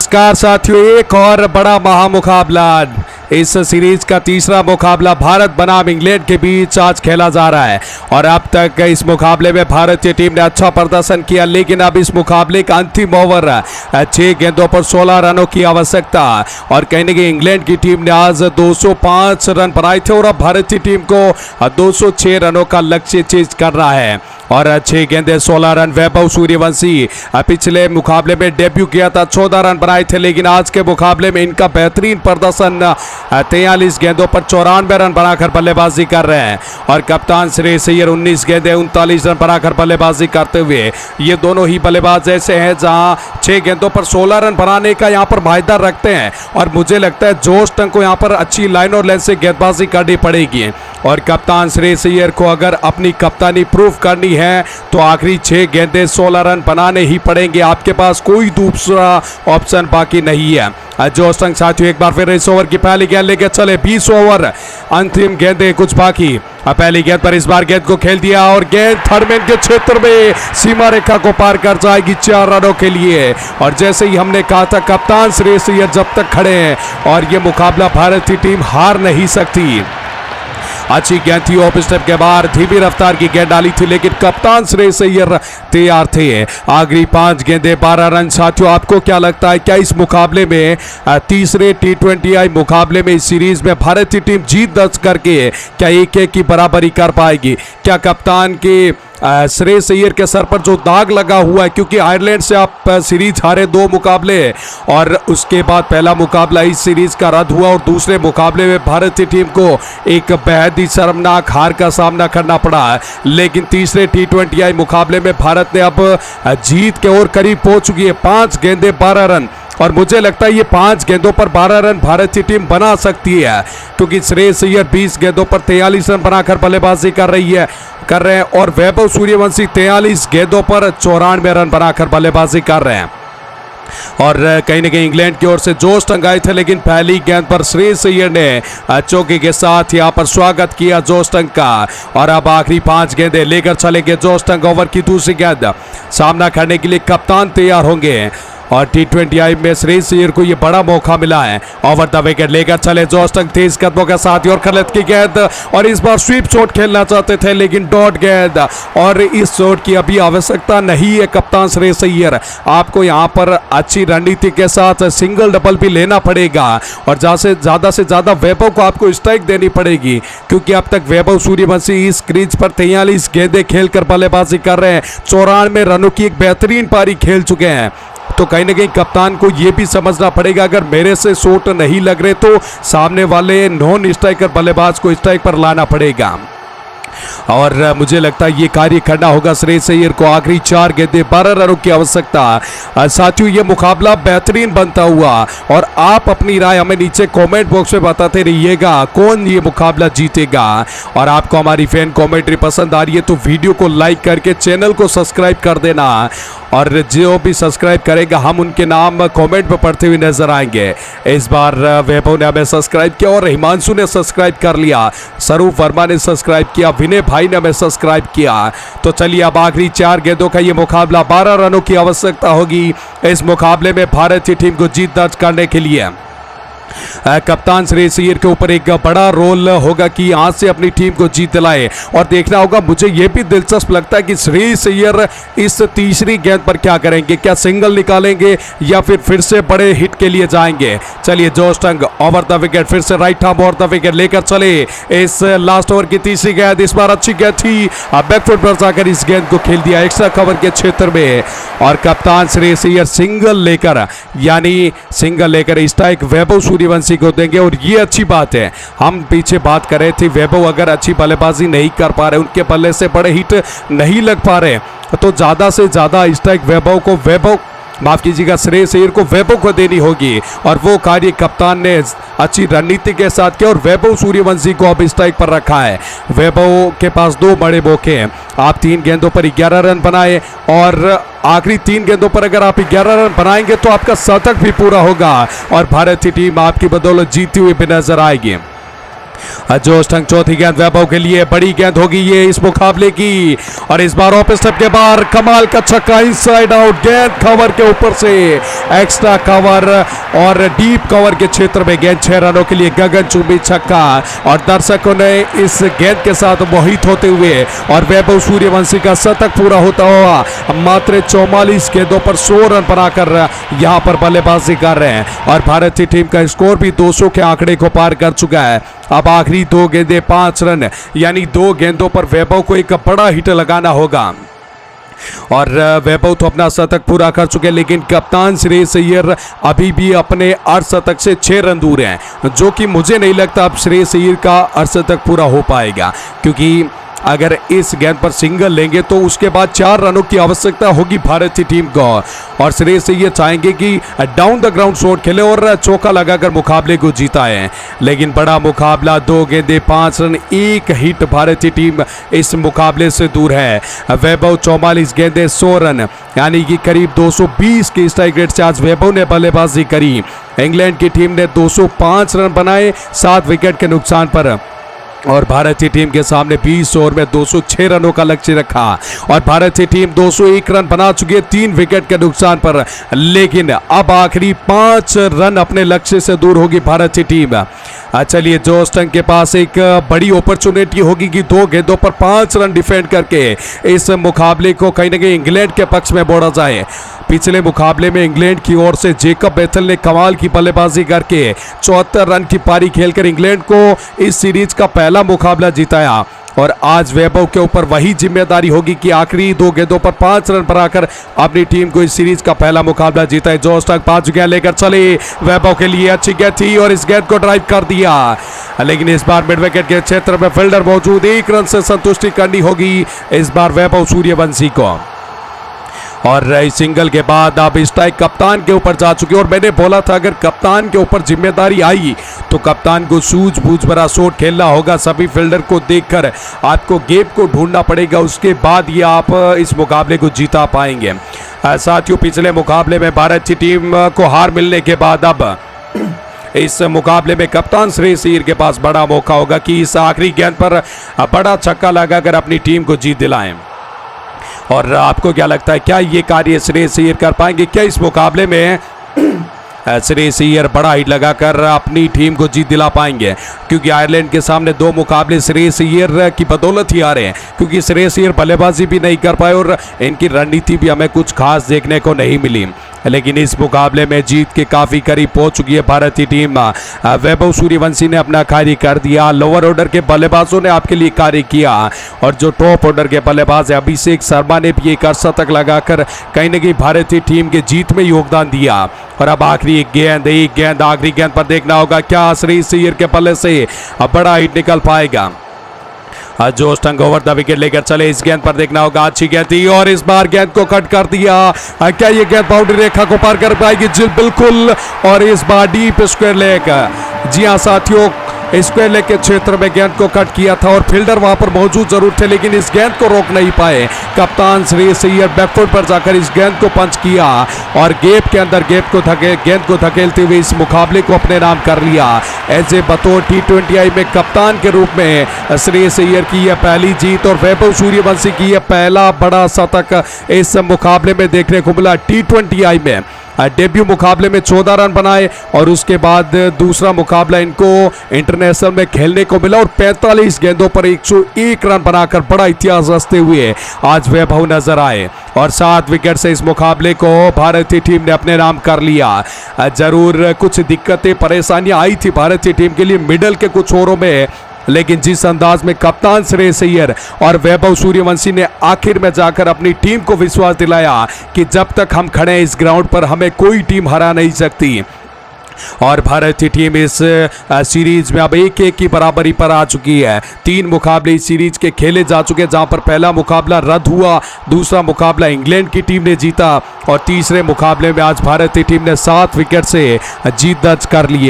नमस्कार साथियों, एक और बड़ा महामुकाबला। इस सीरीज का तीसरा मुकाबला भारत बनाम इंग्लैंड के बीच आज खेला जा रहा है और अब तक इस मुकाबले में भारतीय टीम ने अच्छा प्रदर्शन किया, लेकिन अब इस मुकाबले का अंतिम ओवर 6 गेंदों पर 16 रनों की आवश्यकता और कहीं ना कहीं इंग्लैंड की टीम ने आज 205 रन बनाए थे और अब भारतीय टीम को 206 रनों का लक्ष्य चेज कर रहा है और 6 गेंदे 16 रन। वैभव सूर्यवंशी पिछले मुकाबले में डेब्यू किया था, 14 रन बनाए थे, लेकिन आज के मुकाबले में इनका बेहतरीन प्रदर्शन 43 गेंदों पर 94 रन बनाकर बल्लेबाजी कर रहे हैं और कप्तान श्रेयस अय्यर 19 गेंदे 39 रन बनाकर बल्लेबाजी करते हुए ये दोनों ही बल्लेबाज ऐसे हैं जहां 6 गेंदों पर 16 रन बनाने का यहां पर माहिदा रखते हैं और मुझे लगता है जोश टंग को यहां पर अच्छी लाइन और लेंथ से गेंदबाजी करनी पड़ेगी और कप्तान श्रेयस अय्यर को अगर अपनी कप्तानी प्रूफ करनी है तो आखिरी 6 गेंदे 16 रन बनाने ही पड़ेंगे। आपके पास कोई दूसरा ऑप्शन बाकी नहीं है। जोश टंग साथियों एक बार फिर इस ओवर की पहली गेंद लेके चले, 20 ओवर अंतिम गेंदे कुछ बाकी। पहली गेंद पर इस बार गेंद को खेल दिया और गेंद थर्डमैन के क्षेत्र में सीमा रेखा को पार कर जाएगी 4 रनों के लिए और जैसे ही हमने कहा था कप्तान श्रेयस अय्यर जब तक खड़े हैं और ये मुकाबला भारतीय टीम हार नहीं सकती। अच्छी गेंद थी, ऑफ स्टेप के बाहर धीमी रफ्तार की गेंद डाली थी, लेकिन कप्तान श्रेयस अय्यर तैयार थे। आखिरी 5 गेंदे 12 रन। साथियों आपको क्या लगता है, क्या इस मुकाबले में तीसरे T20I मुकाबले में इस सीरीज में भारतीय टीम जीत दर्ज करके क्या 1-1 की बराबरी कर पाएगी? क्या कप्तान के श्रेयस अय्यर के सर पर जो दाग लगा हुआ है, क्योंकि आयरलैंड से आप सीरीज हारे 2 मुकाबले और उसके बाद पहला मुकाबला इस सीरीज का रद्द हुआ और दूसरे मुकाबले में भारतीय टीम को एक बेहद ही शर्मनाक हार का सामना करना पड़ा, लेकिन तीसरे T20I मुकाबले में भारत ने अब जीत के और करीब पहुंच चुकी है। 5 गेंदे 12 रन और मुझे लगता है ये 5 गेंदों पर 12 रन भारतीय टीम बना सकती है, क्योंकि श्रेयस अय्यर 20 गेंदों पर 43 रन बनाकर बल्लेबाजी कर रहे हैं और वैभव सूर्यवंशी 43 गेंदों पर 94 रन बनाकर बल्लेबाजी कर रहे हैं और कहीं ना कहीं इंग्लैंड की ओर से जोश टंगाए थे, लेकिन पहली गेंद पर श्रेयस अय्यर ने चौके के साथ यहां पर स्वागत किया जोश टंग का और अब आखिरी 5 गेंदे लेकर चलेंगे जोश टंग। ओवर की दूसरी गेंद सामना करने के लिए कप्तान तैयार होंगे और T20I में श्रेयस अय्यर को ये बड़ा मौका मिला है। ओवर द विकेट लेकर चले जोश टंग तेज कदमों के साथ और खलत की गेंद और इस बार स्वीप शॉट खेलना चाहते थे, लेकिन डॉट गेंद और इस शॉट की अभी आवश्यकता नहीं है। कप्तान श्रेयस अय्यर आपको यहाँ पर अच्छी रणनीति के साथ सिंगल डबल भी लेना पड़ेगा और ज़्यादा से ज़्यादा वैभव को आपको स्ट्राइक देनी पड़ेगी, क्योंकि अब तक वैभव सूर्यवंशी इस क्रीज पर 43 गेंदे खेलकर बल्लेबाजी कर रहे हैं, 94 रनों की एक बेहतरीन पारी खेल चुके हैं। तो कहीं ना कहीं कप्तान को यह भी समझना पड़ेगा अगर मेरे से शॉट नहीं लग रहे तो सामने वाले नॉन स्ट्राइकर बल्लेबाज को स्ट्राइक पर लाना पड़ेगा और मुझे लगता है ये कार्य करना होगा श्रेयस अय्यर को। आखिरी 4 गेंदे 12 रनों की आवश्यकता। साथियों ये मुकाबला बेहतरीन बनता हुआ और आप अपनी राय हमें नीचे कमेंट बॉक्स में बताते रहिएगा कौन ये मुकाबला जीतेगा और आपको हमारी फैन कमेंट्री पसंद आ रही है तो वीडियो को लाइक करके चैनल को सब्सक्राइब कर देना और जो भी सब्सक्राइब करेगा हम उनके नाम कमेंट में पढ़ते हुए नजर आएंगे। इस बार वैभव ने हमें सब्सक्राइब किया और हिमांशु ने सब्सक्राइब कर लिया, स्वरूप वर्मा ने सब्सक्राइब किया, विनय भाई ने हमें सब्सक्राइब किया। तो चलिए अब आखिरी 4 गेंदों का ये मुकाबला 12 रनों की आवश्यकता होगी इस मुकाबले में भारतीय टीम को जीत दर्ज करने के लिए। कप्तान श्रेयस अय्यर के ऊपर एक बड़ा रोल होगा कि आज से अपनी टीम को जीत लाए और देखना होगा। मुझे यह भी दिलचस्प लगता है कि श्रेयस अय्यर इस तीसरी गेंद पर क्या करेंगे, क्या सिंगल निकालेंगे या फिर से बड़े हिट के लिए जाएंगे। चलिए जोश टंग ओवर द विकेट, फिर से right arm over the wicket लेकर चले इस लास्ट ओवर की तीसरी गेंद। इस बार अच्छी गेंद थी, बैकफुट पर जाकर इस गेंद को खेल दिया एक्स्ट्रा कवर के क्षेत्र में और कप्तान श्रेयस अय्यर सिंगल लेकर स्ट्राइक वैभव सूर्यवंशी को देंगे और ये अच्छी बात है। हम पीछे बात कर रहे थे वैभव अगर अच्छी बल्लेबाजी नहीं कर पा रहे, उनके बल्ले से बड़े हिट नहीं लग पा रहे तो ज़्यादा से ज़्यादा स्ट्राइक माफ कीजिएगा श्रेयस अय्यर को वैभव को देनी होगी और वो कार्य कप्तान ने अच्छी रणनीति के साथ किया और वैभव सूर्यवंशी को अब स्ट्राइक पर रखा है। वैभव के पास 2 बड़े मौके हैं, आप 3 गेंदों पर 11 रन बनाए और आखिरी 3 गेंदों पर अगर आप 11 रन बनाएंगे तो आपका शतक भी पूरा होगा और भारतीय टीम आपकी बदौलत जीती हुई भी नजर आएगी। जोश टंग चौथी गेंद वैभव के लिए बड़ी गेंद होगी ये इस मुकाबले की, और इस बार ऑफ स्टंप के बाहर कमाल का छक्का, इनसाइड आउट गेंद कवर के ऊपर से, एक्स्ट्रा कवर और डीप कवर के क्षेत्र में गेंद 6 रनों के लिए गगनचुंबी छक्का। और दर्शकों ने इस गेंद के साथ मोहित होते हुए और वैभव सूर्यवंशी का शतक पूरा होता हुआ मात्र 44 गेंदों पर 100 रन बनाकर यहां पर बल्लेबाजी कर रहे हैं, और भारतीय टीम का स्कोर भी 200 के आंकड़े को पार कर चुका है। अब आखिरी 2 गेंदें 5 रन, यानी 2 गेंदों पर वैभव को एक बड़ा हिट लगाना होगा, और वैभव तो अपना शतक पूरा कर चुके हैं, लेकिन कप्तान श्रेयस अय्यर अभी भी अपने अर्धशतक से 6 रन दूर हैं, जो कि मुझे नहीं लगता अब श्रेयस अय्यर का अर्धशतक पूरा हो पाएगा, क्योंकि अगर इस गेंद पर सिंगल लेंगे तो उसके बाद 4 रनों की आवश्यकता होगी भारतीय टीम को, और श्रेयस अय्यर चाहेंगे कि डाउन द ग्राउंड शॉट खेले और चौका लगाकर मुकाबले को जीताए। लेकिन बड़ा मुकाबला, 2 गेंदें 5 रन, 1 हिट, भारतीय टीम इस मुकाबले से दूर है। वैभव 44 गेंदें 100 रन, यानी कि करीब 220 के स्ट्राइक रेट से आज वैभव ने बल्लेबाजी करी। इंग्लैंड की टीम ने 205 रन बनाए 7 विकेट के नुकसान पर, और भारतीय टीम के सामने 20 ओवर में 206 रनों का लक्ष्य रखा, और भारतीय टीम 201 रन बना चुकी है 3 विकेट के नुकसान पर। लेकिन अब आखिरी 5 रन अपने लक्ष्य से दूर होगी भारतीय टीम। चलिए, जोश टंग के पास एक बड़ी अपॉर्चुनिटी होगी कि 2 गेंदों पर 5 रन डिफेंड करके इस मुकाबले को कहीं ना कहीं इंग्लैंड के पक्ष में बोला जाए। पिछले मुकाबले में इंग्लैंड की ओर से जेकब बेथल ने कमाल की बल्लेबाजी करके 74 रन की पारी खेलकर इंग्लैंड को इस सीरीज का पहला मुकाबला जिताया, और आज वैभव के ऊपर वही जिम्मेदारी होगी कि आखिरी 2 गेंदों पर 5 रन बनाकर अपनी टीम को इस सीरीज का पहला मुकाबला जीता है। जोश टंग 5 गेंद लेकर चले, वैभव के लिए अच्छी गेंद थी और इस गेंद को ड्राइव कर दिया, लेकिन इस बार मिड विकेट के क्षेत्र में फील्डर मौजूद, 1 रन से संतुष्टि करनी होगी इस बार वैभव सूर्यवंशी को। और सिंगल के बाद अब स्ट्राइक कप्तान के ऊपर जा चुकी है, और मैंने बोला था अगर कप्तान के ऊपर जिम्मेदारी आई तो कप्तान को सूझबूझ भरा शॉट खेलना होगा। सभी फील्डर को देखकर आपको गेप को ढूंढना पड़ेगा, उसके बाद ये आप इस मुकाबले को जीता पाएंगे। साथियों, पिछले मुकाबले में भारतीय टीम को हार मिलने के बाद अब इस मुकाबले में कप्तान श्रेयस अय्यर के पास बड़ा मौका होगा कि इस आखिरी गेंद पर बड़ा छक्का लगाकर अपनी टीम को जीत दिलाएं। और आपको क्या लगता है, क्या ये कार्य श्रेयस अय्यर कर पाएंगे? क्या इस मुकाबले में श्रेयस अय्यर बड़ा हिट लगाकर अपनी टीम को जीत दिला पाएंगे? क्योंकि आयरलैंड के सामने 2 मुकाबले श्रेयस अय्यर की बदौलत ही आ रहे हैं, क्योंकि श्रेयस अय्यर बल्लेबाजी भी नहीं कर पाए और इनकी रणनीति भी हमें कुछ खास देखने को नहीं मिली। लेकिन इस मुकाबले में जीत के काफ़ी करीब पहुंच चुकी है भारतीय टीम। वैभव सूर्यवंशी ने अपना कार्य कर दिया, लोअर ऑर्डर के बल्लेबाजों ने आपके लिए कार्य किया, और जो टॉप ऑर्डर के बल्लेबाज है अभिषेक शर्मा ने भी एक अर्धशतक लगाकर कहीं ना कहीं भारतीय टीम के जीत में योगदान दिया। और अब आखिरी एक गेंद आखिरी गेंद पर देखना होगा क्या श्रेयस अय्यर के पल्ले से बड़ा हिट निकल पाएगा। जोश टंग ओवर द विकेट लेकर चले, इस गेंद पर देखना होगा, अच्छी गेंद थी और इस बार गेंद को कट कर दिया। क्या ये गेंद बाउंड्री रेखा को पार कर पाएगी? जी बिल्कुल, और इस बार डीप स्क्वायर लेग, जी हाँ साथियों, स्क्वायर लेग के क्षेत्र में गेंद को कट किया था और फील्डर वहां पर मौजूद जरूर थे, लेकिन इस गेंद को रोक नहीं पाए। कप्तान श्रेयस अय्यर बैकफुट पर जाकर इस गेंद को पंच किया और गेंद के अंदर गेंद को धकेलते हुए इस मुकाबले को अपने नाम कर लिया। ऐसे बतौर T20I में कप्तान के रूप में श्रेयस अय्यर की यह पहली जीत और वैभव सूर्यवंशी की यह पहला बड़ा शतक इस मुकाबले में देखने को मिला। T20I में डेब्यू मुकाबले में 14 रन बनाए और उसके बाद दूसरा मुकाबला इनको इंटरनेशनल में खेलने को मिला और 45 गेंदों पर 101 रन बनाकर बड़ा इतिहास रचते हुए आज वैभव नजर आए और 7 विकेट से इस मुकाबले को भारतीय टीम ने अपने नाम कर लिया। जरूर कुछ दिक्कतें परेशानियां आई थी भारतीय टीम के लिए मिडल के कुछ ओवरों में, लेकिन जिस अंदाज में कप्तान श्रेयस अय्यर और वैभव सूर्यवंशी ने आखिर में जाकर अपनी टीम को विश्वास दिलाया कि जब तक हम खड़े हैं इस ग्राउंड पर हमें कोई टीम हरा नहीं सकती, और भारतीय टीम इस सीरीज में अब 1-1 की बराबरी पर आ चुकी है। 3 मुकाबले इस सीरीज के खेले जा चुके हैं, जहां पर पहला मुकाबला रद्द हुआ, दूसरा मुकाबला इंग्लैंड की टीम ने जीता और तीसरे मुकाबले में आज भारतीय टीम ने 7 विकेट से जीत दर्ज कर ली है।